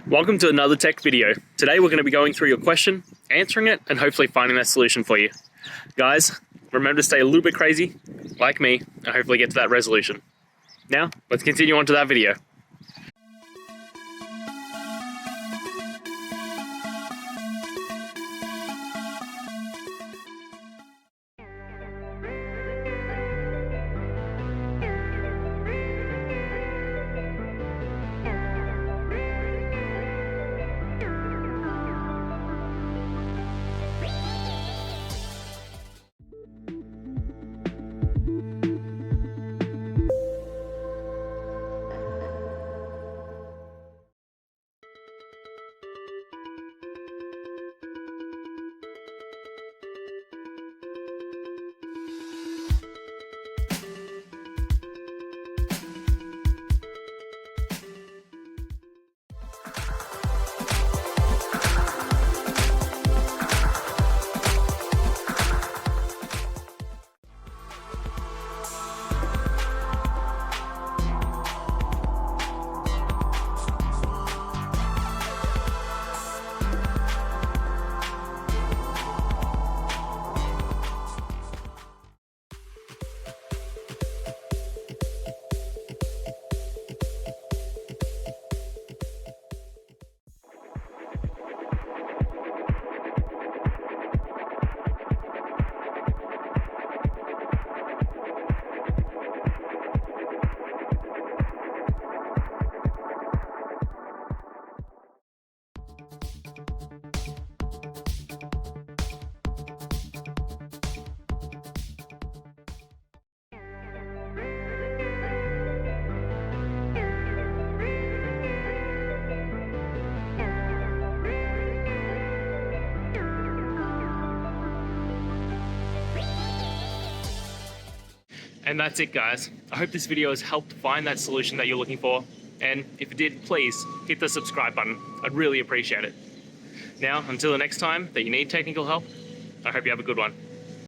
Welcome to another tech video. Today we're going to be going through your question, answering it, and hopefully finding that solution for you. Guys, remember to stay a little bit crazy, like me, and hopefully get to that resolution. Now, let's continue on to that video. And that's it, guys. I hope this video has helped find that solution that you're looking for. And if it did, please hit the subscribe button. I'd really appreciate it. Now, until the next time that you need technical help, I hope you have a good one.